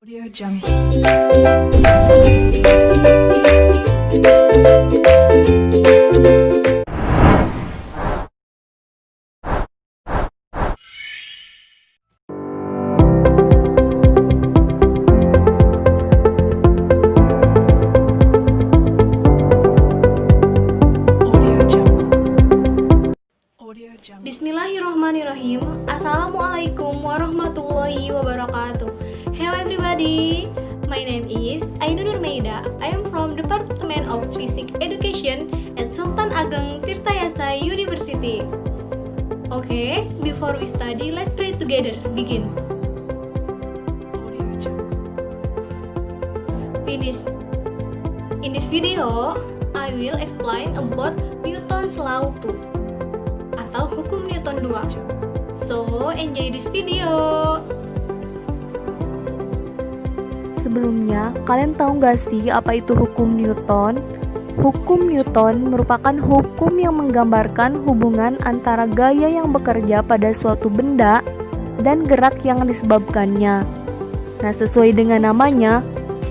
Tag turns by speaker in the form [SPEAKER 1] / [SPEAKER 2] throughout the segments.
[SPEAKER 1] Audio Jungle. Audio Jungle. Audio Jungle.
[SPEAKER 2] Bismillahirrahmanirrahim. Assalamualaikum warahmatullahi wabarakatuh. Hello everybody. My name is Ainun Nurmeida. I am from Department of Physics Education at Sultan Ageng Tirtayasa University. Okay, before we study, let's pray together. Begin.
[SPEAKER 1] Audio Jungle.
[SPEAKER 2] In this video, I will explain about Newton's Law 2 atau hukum Newton 2. So, enjoy this video.
[SPEAKER 3] Sebelumnya, kalian tahu nggak sih apa itu hukum Newton? Hukum Newton merupakan hukum yang menggambarkan hubungan antara gaya yang bekerja pada suatu benda dan gerak yang disebabkannya. Nah, sesuai dengan namanya,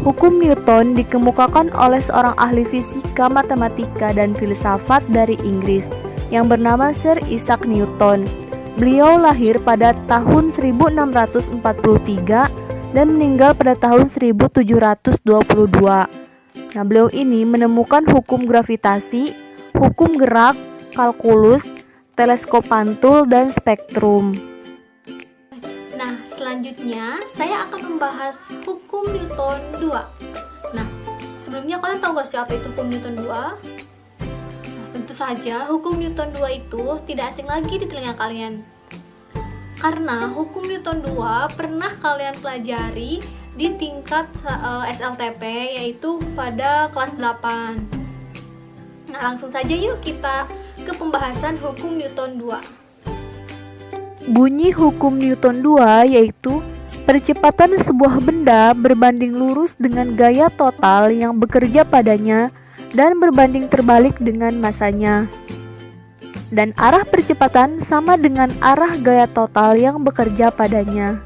[SPEAKER 3] hukum Newton dikemukakan oleh seorang ahli fisika, matematika, dan filsafat dari Inggris yang bernama Sir Isaac Newton. Beliau lahir pada tahun 1643 dan meninggal pada tahun 1722. Nah, beliau ini menemukan hukum gravitasi, hukum gerak, kalkulus, teleskop pantul, dan spektrum.
[SPEAKER 2] Nah, selanjutnya saya akan membahas hukum Newton 2. Nah, sebelumnya kalian tahu gak sih apa itu hukum Newton 2? Nah, tentu saja hukum Newton 2 itu tidak asing lagi di telinga kalian. Karena hukum Newton 2 pernah kalian pelajari di tingkat SLTP, yaitu pada kelas 8. Nah, langsung saja yuk kita ke pembahasan hukum Newton 2.
[SPEAKER 3] Bunyi hukum Newton 2 yaitu percepatan sebuah benda berbanding lurus dengan gaya total yang bekerja padanya dan berbanding terbalik dengan masanya. Dan arah percepatan sama dengan arah gaya total yang bekerja padanya.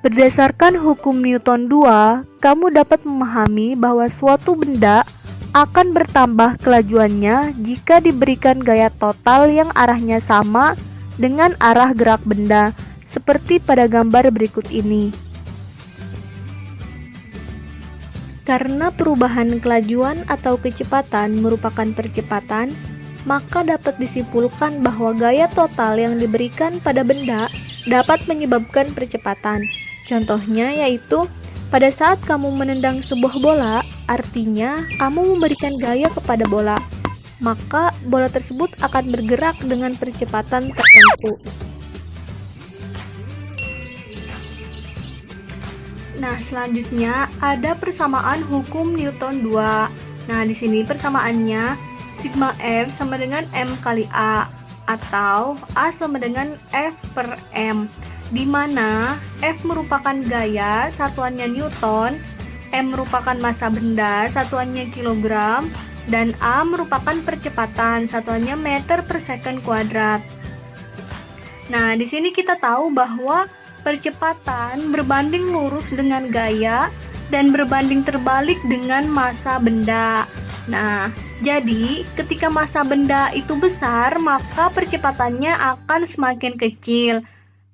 [SPEAKER 3] Berdasarkan hukum Newton 2, kamu dapat memahami bahwa suatu benda akan bertambah kelajuannya jika diberikan gaya total yang arahnya sama dengan arah gerak benda, seperti pada gambar berikut ini. Karena perubahan kelajuan atau kecepatan merupakan percepatan, maka dapat disimpulkan bahwa gaya total yang diberikan pada benda dapat menyebabkan percepatan. Contohnya yaitu pada saat kamu menendang sebuah bola, artinya kamu memberikan gaya kepada bola, maka bola tersebut akan bergerak dengan percepatan tertentu.
[SPEAKER 2] Nah, selanjutnya ada persamaan hukum Newton 2. Nah, di sini persamaannya sigma F sama dengan M kali A, atau A sama dengan F per M, di mana F merupakan gaya, satuannya Newton, M merupakan massa benda, satuannya kilogram, dan A merupakan percepatan, satuannya meter per second kuadrat. Nah, di sini kita tahu bahwa percepatan berbanding lurus dengan gaya dan berbanding terbalik dengan massa benda. Nah, jadi ketika massa benda itu besar, maka percepatannya akan semakin kecil.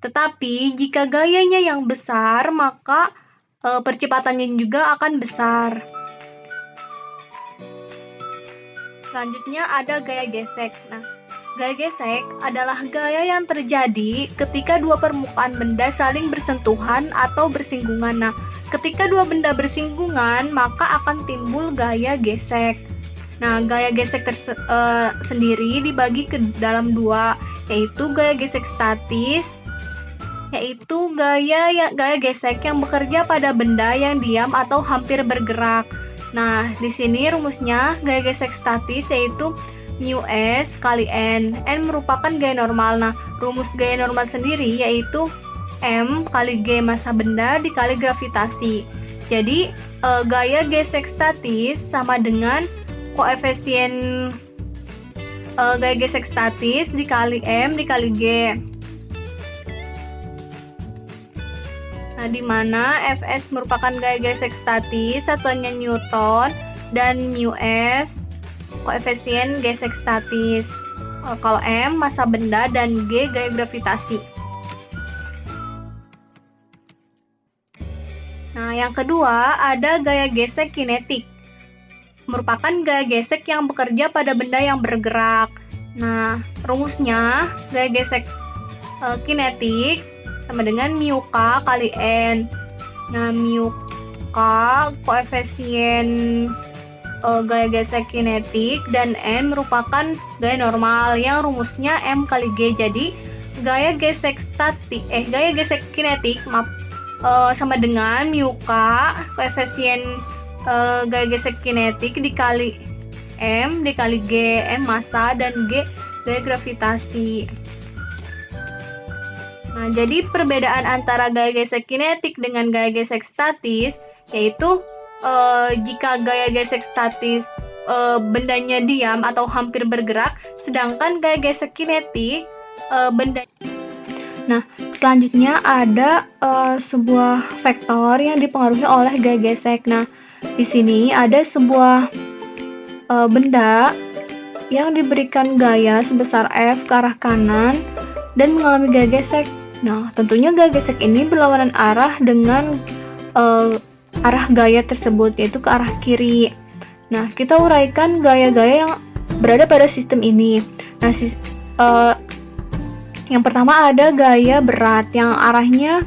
[SPEAKER 2] Tetapi jika gayanya yang besar, maka percepatannya juga akan besar. Selanjutnya ada gaya gesek. Nah, gaya gesek adalah gaya yang terjadi ketika dua permukaan benda saling bersentuhan atau bersinggungan. Nah, ketika dua benda bersinggungan, maka akan timbul gaya gesek. Nah, gaya gesek sendiri dibagi ke dalam dua, yaitu gaya gesek statis, yaitu gaya gesek yang bekerja pada benda yang diam atau hampir bergerak. Nah, di sini rumusnya gaya gesek statis yaitu mu S kali N. N merupakan gaya normal. Nah, rumus gaya normal sendiri yaitu M kali G massa benda dikali gravitasi. Jadi, gaya gesek statis sama dengan koefisien gaya gesek statis dikali M dikali G. Nah, di mana Fs merupakan gaya gesek statis, satuannya Newton, dan μs koefisien gesek statis. Kalau M massa benda dan G gaya gravitasi. Nah, yang kedua ada gaya gesek kinetik. Merupakan gaya gesek yang bekerja pada benda yang bergerak. Nah, rumusnya gaya gesek kinetik sama dengan mu K kali N. Nah, mu K koefisien gaya gesek kinetik dan N merupakan gaya normal yang rumusnya M kali G. Jadi gaya gesek kinetik sama dengan mu K koefisien gaya gesek kinetik dikali M dikali G, M massa dan G gaya gravitasi. Nah, jadi perbedaan antara gaya gesek kinetik dengan gaya gesek statis yaitu jika gaya gesek statis bendanya diam atau hampir bergerak, sedangkan gaya gesek kinetik benda. Nah, selanjutnya ada sebuah vektor yang dipengaruhi oleh gaya gesek. Nah, di sini ada sebuah benda yang diberikan gaya sebesar F ke arah kanan dan mengalami gaya gesek. Nah, tentunya gaya gesek ini berlawanan arah dengan arah gaya tersebut, yaitu ke arah kiri. Nah, kita uraikan gaya-gaya yang berada pada sistem ini. Nah, yang pertama ada gaya berat yang arahnya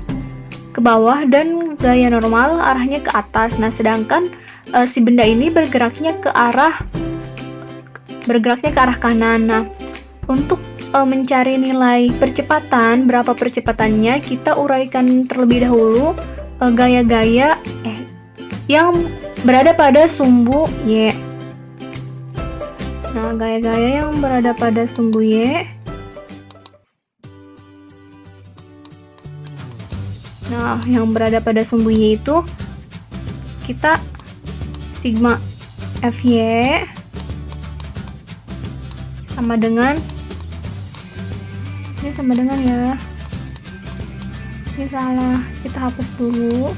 [SPEAKER 2] ke bawah dan gaya normal arahnya ke atas. Nah, sedangkan si benda ini bergeraknya ke arah kanan. Nah, untuk mencari nilai percepatan, berapa percepatannya, kita uraikan terlebih dahulu gaya-gaya yang berada pada sumbu Y. Nah, gaya-gaya yang berada pada sumbu Y. Nah, yang berada pada sumbu Y itu kita sigma Fy sama dengan ini ya. Ini salah, kita hapus dulu.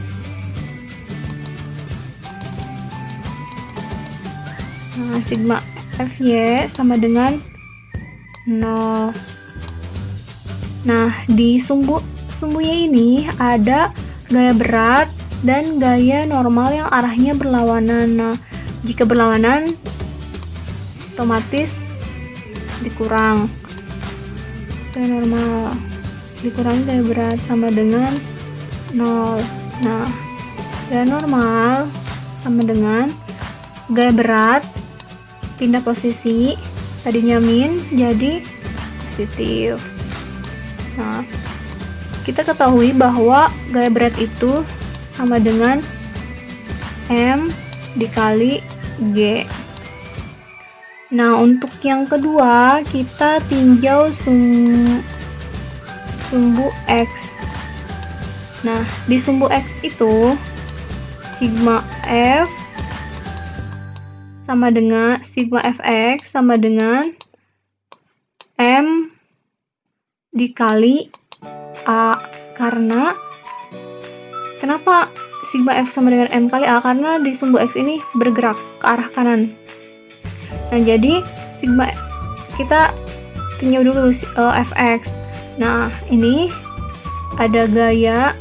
[SPEAKER 2] Nah, sigma Fy sama dengan 0. Nah, di sumbu Y ini ada gaya berat dan gaya normal yang arahnya berlawanan. Nah, jika berlawanan otomatis dikurang gaya normal dikurangi gaya berat sama dengan 0. Nah, gaya normal sama dengan gaya berat pindah posisi, tadinya min jadi positif. Nah, kita ketahui bahwa gaya berat itu sama dengan M dikali G. Nah, untuk yang kedua kita tinjau sumbu X. Nah, di sumbu X itu sigma F sama dengan sigma Fx sama dengan M dikali A. Kenapa sigma F sama dengan M kali A? Karena di sumbu X ini bergerak ke arah kanan. Nah, jadi sigma kita tinjau dulu Fx. Nah, ini ada gaya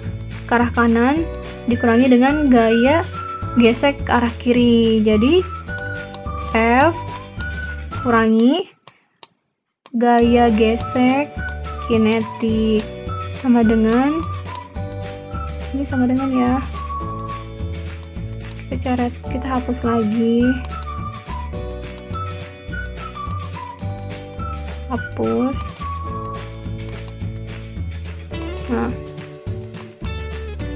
[SPEAKER 2] ke arah kanan dikurangi dengan gaya gesek ke arah kiri. Jadi F kurangi gaya gesek kinetik sama dengan ini sama dengan ya. Kita hapus lagi. Hapus. Nah,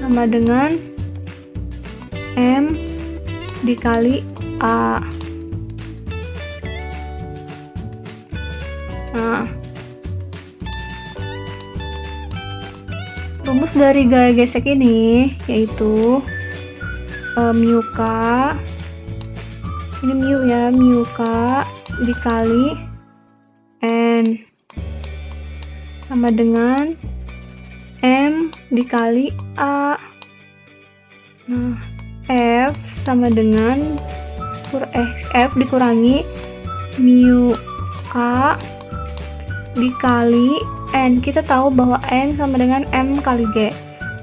[SPEAKER 2] sama dengan M dikali A. Nah, rumus dari gaya gesek ini yaitu mu K, ini mu ya, mu K dikali N sama dengan M dikali A. Nah, F sama dengan F dikurangi mu K dikali N. Kita tahu bahwa N sama dengan M kali G.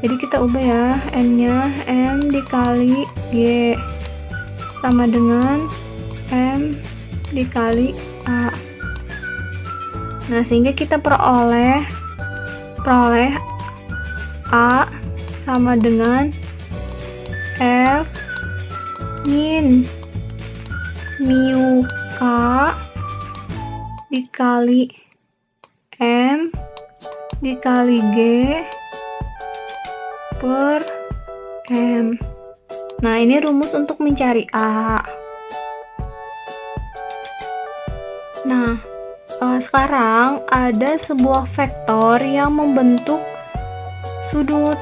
[SPEAKER 2] Jadi kita ubah ya, N-nya M dikali G sama dengan M dikali A. Nah, sehingga kita peroleh A sama dengan F min mu K dikali M dikali G per M. Nah, ini rumus untuk mencari A. Nah, sekarang ada sebuah vektor yang membentuk sudut.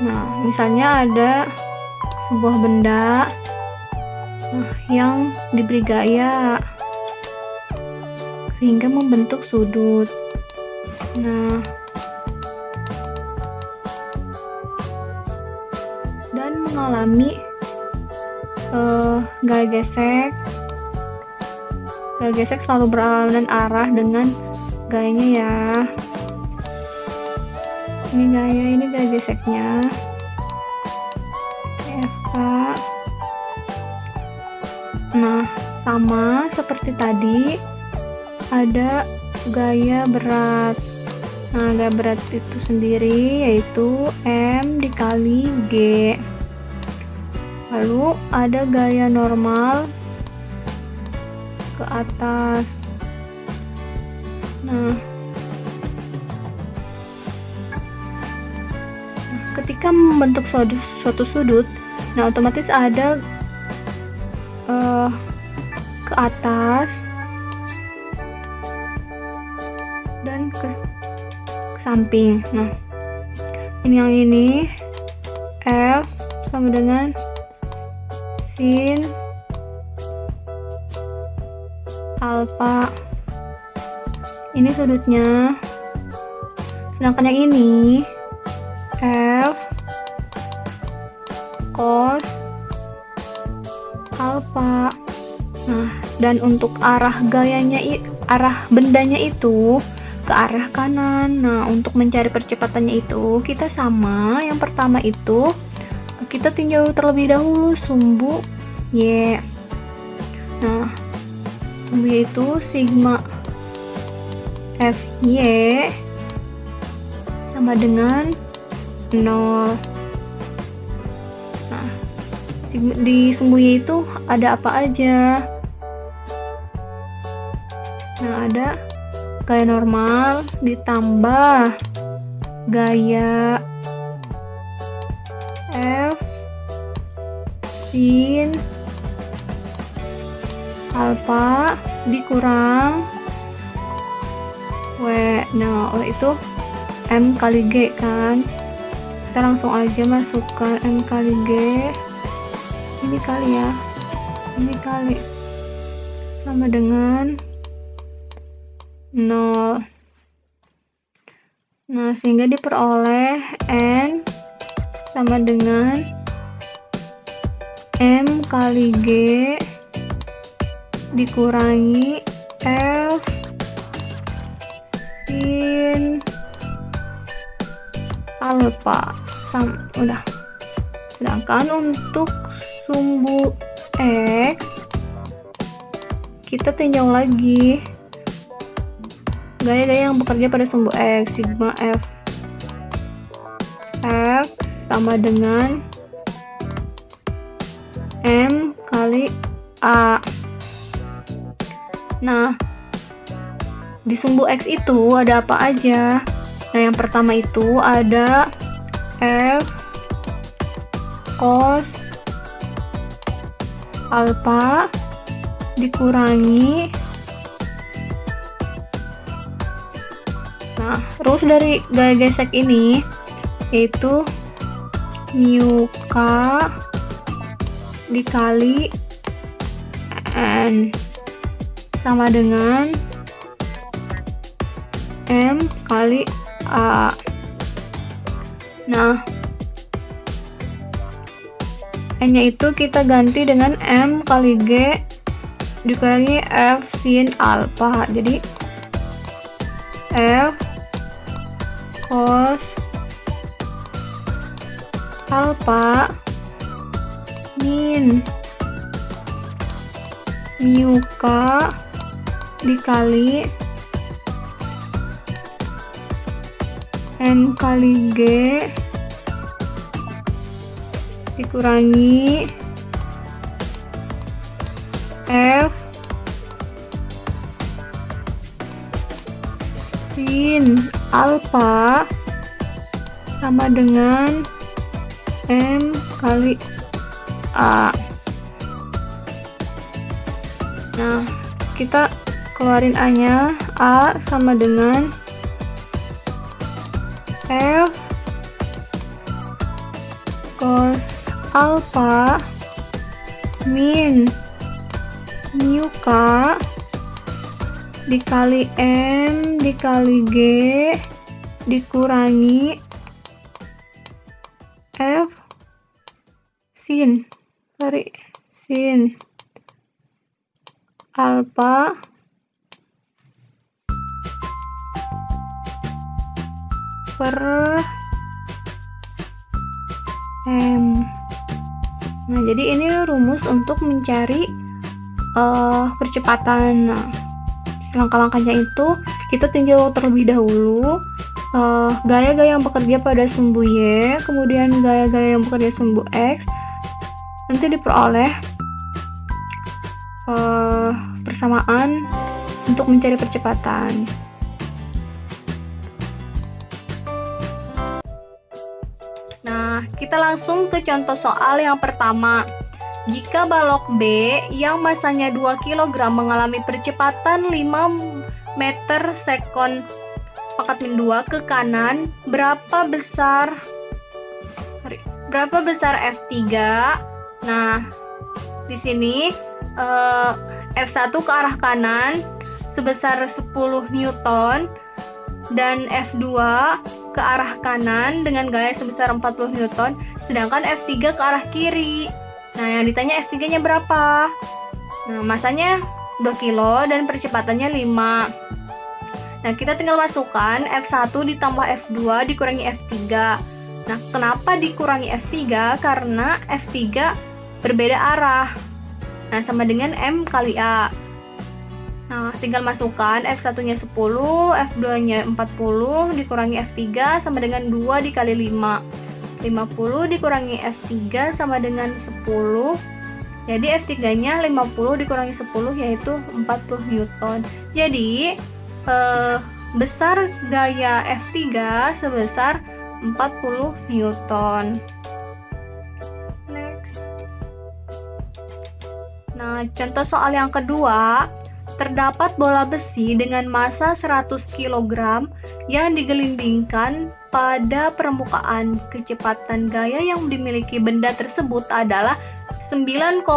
[SPEAKER 2] Nah, misalnya ada sebuah benda yang diberi gaya sehingga membentuk sudut. Nah, dan mengalami gaya gesek. Gaya gesek selalu berlawanan arah dengan gayanya ya. Ini gaya geseknya. FK. Nah, sama seperti tadi ada gaya berat. Nah, gaya berat itu sendiri yaitu M dikali G. Lalu ada gaya normal ke atas. Nah, ketika membentuk suatu sudut, nah otomatis ada ke atas dan ke samping. Nah, yang ini F sama dengan sin alfa. Ini sudutnya. Sedangkan yang ini F cos alfa. Nah, dan untuk arah bendanya itu ke arah kanan. Nah, untuk mencari percepatannya itu kita sama. Yang pertama itu kita tinjau terlebih dahulu sumbu Y. Nah, sumbu Y itu sigma Fy sama dengan 0. Nah, di sumbu Y itu ada apa aja? Nah, ada gaya normal ditambah gaya F sin alfa dikurang W. Nah, W itu M kali G kan. Kita langsung aja masukkan M kali G. Ini kali ya. Ini kali. Sama dengan 0. Nah, sehingga diperoleh N sama dengan M kali G dikurangi F sin alfa. Udah. Sedangkan untuk sumbu X kita tinjau lagi gaya-gaya yang bekerja pada sumbu X. Sigma F sama dengan M kali A. Nah, di sumbu X itu ada apa aja? Nah, yang pertama itu ada F cos alfa dikurangi. Nah, rumus dari gaya gesek ini yaitu mu K dikali N sama dengan M kali A. Nah, N-nya itu kita ganti dengan M kali G dikurangi F sin alfa. Jadi F cos alfa min mu K dikali M kali G dikurangi F sin alfa sama dengan M kali A. Nah, kita keluarin A-nya. A sama dengan F cos alfa min mu K dikali M dikali G dikurangi F sin alfa per M. Nah, jadi ini rumus untuk mencari percepatan. Nah, langkah-langkahnya itu kita tinjau terlebih dahulu gaya-gaya yang bekerja pada sumbu Y, kemudian gaya-gaya yang bekerja sumbu X, nanti diperoleh persamaan untuk mencari percepatan. Nah, kita langsung ke contoh soal yang pertama. Jika balok B yang masanya 2 kg mengalami percepatan 5 meter sekon pangkat min 2 ke kanan, berapa besar F3? Nah, di sini F1 ke arah kanan sebesar 10 Newton dan F2 ke arah kanan dengan gaya sebesar 40 Newton, sedangkan F3 ke arah kiri. Nah, yang ditanya F3-nya berapa? Nah, masanya 2 kilo dan percepatannya 5. Nah, kita tinggal masukkan F1 ditambah F2 dikurangi F3. Nah, kenapa dikurangi F3? Karena F3 berbeda arah. Nah, sama dengan M kali A. Nah, tinggal masukkan F1-nya 10, F2-nya 40, dikurangi F3 sama dengan 2 dikali 5. 50 dikurangi F3 sama dengan 10. Jadi F3-nya 50 dikurangi 10 yaitu 40 Newton. Jadi besar gaya F3 sebesar 40 Newton. Next. Nah, contoh soal yang kedua. Terdapat bola besi dengan massa 100 kg yang digelindingkan pada permukaan. Kecepatan gaya yang dimiliki benda tersebut adalah 9,8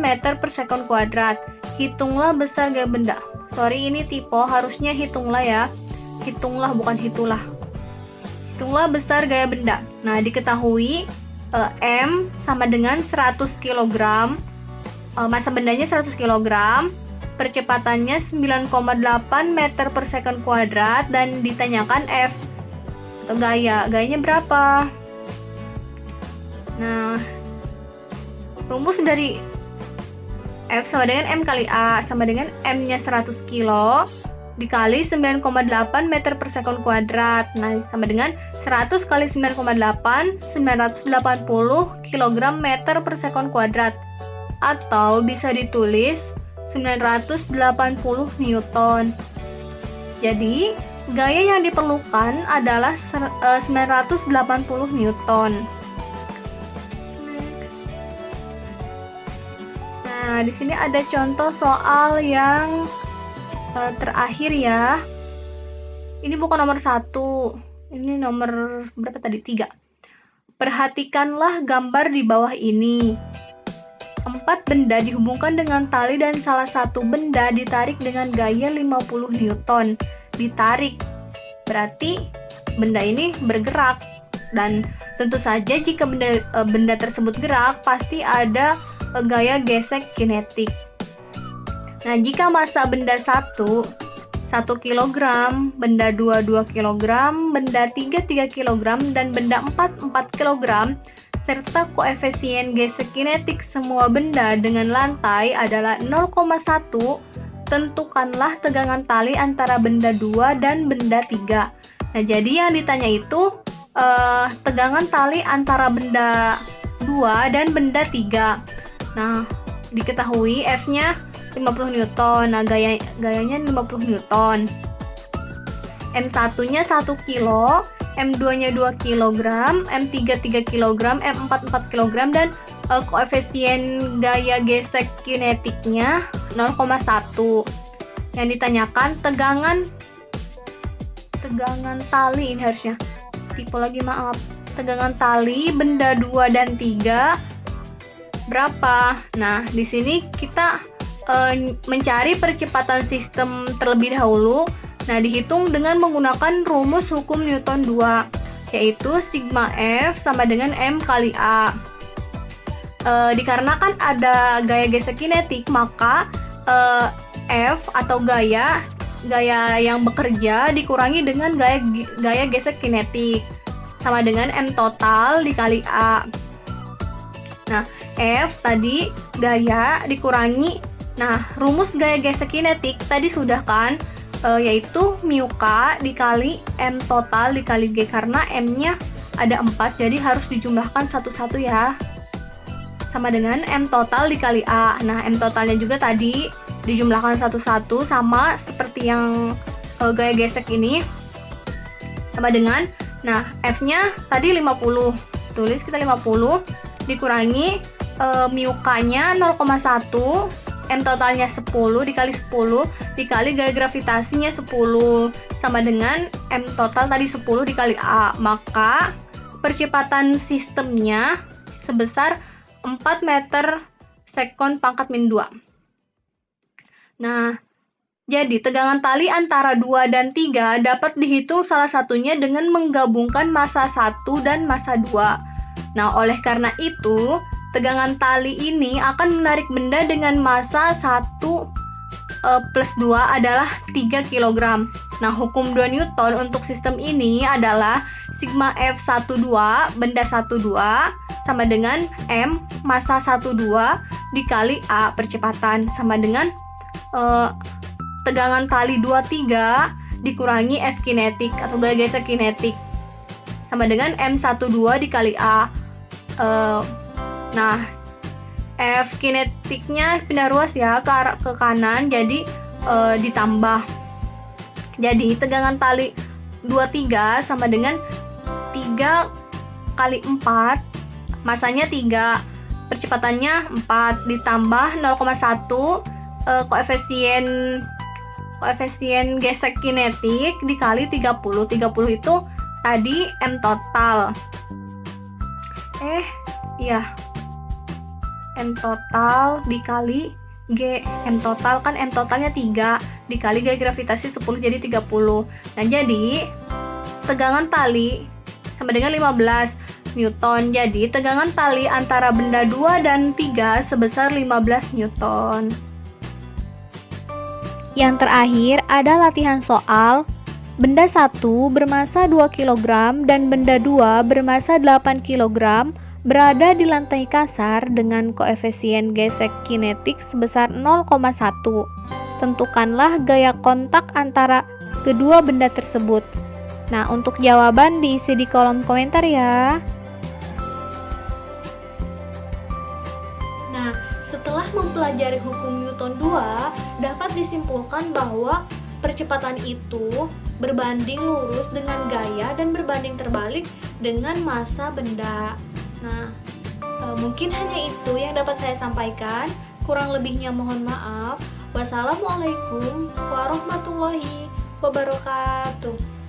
[SPEAKER 2] meter per sekon kuadrat. Hitunglah besar gaya benda. Sorry, ini typo, harusnya hitunglah ya. Hitunglah, bukan hitulah. Hitunglah besar gaya benda. Nah, diketahui M sama dengan 100 kg. Massa bendanya 100 kg. Percepatannya 9,8 meter per sekon kuadrat dan ditanyakan F atau gayanya berapa. Nah, rumus dari F sama dengan M kali A sama dengan M-nya 100 kilo dikali 9,8 meter per sekon kuadrat. Nah, sama dengan 100 kali 9,8 980 kilogram meter per sekon kuadrat, atau bisa ditulis 980 Newton. Jadi, gaya yang diperlukan adalah 980 Newton. Next. Nah, di sini ada contoh soal yang terakhir ya. Ini bukan nomor 1. Ini nomor berapa tadi? 3. Perhatikanlah gambar di bawah ini. 4 benda dihubungkan dengan tali dan salah satu benda ditarik dengan gaya 50 Newton. Ditarik, berarti benda ini bergerak. dan tentu saja jika benda tersebut gerak pasti ada gaya gesek kinetik. Nah, jika massa benda 1 kg, benda 2 kg, benda 3 kg, dan benda 4 kg, serta koefisien gesek kinetik semua benda dengan lantai adalah 0,1, tentukanlah tegangan tali antara benda 2 dan benda 3. Nah, jadi yang ditanya itu tegangan tali antara benda 2 dan benda 3. Nah, diketahui F-nya 50 Newton. Nah, gayanya 50 Newton. M1-nya 1 kilo, M2-nya 2 kg, M3 3 kg, M4 4 kg, dan koefisien gaya gesek kinetiknya 0,1. Yang ditanyakan tegangan tali, ini harusnya tipe lagi, maaf. Tegangan tali benda 2 dan 3 berapa? Nah, di sini kita mencari percepatan sistem terlebih dahulu. Nah, dihitung dengan menggunakan rumus hukum Newton 2, yaitu sigma F sama dengan M kali A. Dikarenakan ada gaya gesek kinetik, maka F atau gaya yang bekerja dikurangi dengan gaya gesek kinetik, sama dengan M total dikali A. Nah, F tadi gaya dikurangi. Nah, rumus gaya gesek kinetik tadi sudah kan, yaitu mu K dikali M total dikali G, karena M-nya ada 4, jadi harus dijumlahkan satu-satu ya. Sama dengan M total dikali A. Nah, M totalnya juga tadi dijumlahkan satu-satu, sama seperti yang gaya gesek ini. Sama dengan, nah, F-nya tadi 50. Tulis kita 50 dikurangi mu K-nya 0,1, M totalnya 10 dikali 10 dikali gaya gravitasinya 10, sama dengan M total tadi 10 dikali A. Maka percepatan sistemnya sebesar 4 meter sekon pangkat min 2. Nah, jadi tegangan tali antara 2 dan 3 dapat dihitung salah satunya dengan menggabungkan massa 1 dan massa 2. Nah, oleh karena itu, tegangan tali ini akan menarik benda dengan massa 1 plus 2 adalah 3 kg. Nah, hukum 2 Newton untuk sistem ini adalah sigma F12 benda 12 sama dengan M massa 12 dikali A percepatan, sama dengan tegangan tali 23 dikurangi F kinetik atau gaya gesek kinetik, sama dengan M12 dikali A. Nah, F kinetiknya pindah ruas ya ke kanan, jadi ditambah. Jadi tegangan tali 23 sama dengan 3 kali 4, masanya 3, percepatannya 4, ditambah 0,1 koefisien gesek kinetik dikali 30. 30 itu tadi M total. M total dikali G. M total kan M totalnya 3 dikali gaya gravitasi 10 jadi 30. Nah, jadi tegangan tali sama dengan 15 Newton. Jadi tegangan tali antara benda 2 dan 3 sebesar 15 Newton.
[SPEAKER 3] Yang terakhir ada latihan soal. Benda 1 bermassa 2 kg dan benda 2 bermassa 8 kg berada di lantai kasar dengan koefisien gesek kinetik sebesar 0,1. Tentukanlah gaya kontak antara kedua benda tersebut. Nah, untuk jawaban diisi di kolom komentar ya. Nah, setelah mempelajari hukum Newton 2, dapat disimpulkan bahwa percepatan itu berbanding lurus dengan gaya dan berbanding terbalik dengan massa benda. Nah, mungkin hanya itu yang dapat saya sampaikan. Kurang lebihnya mohon maaf. Wassalamualaikum warahmatullahi wabarakatuh.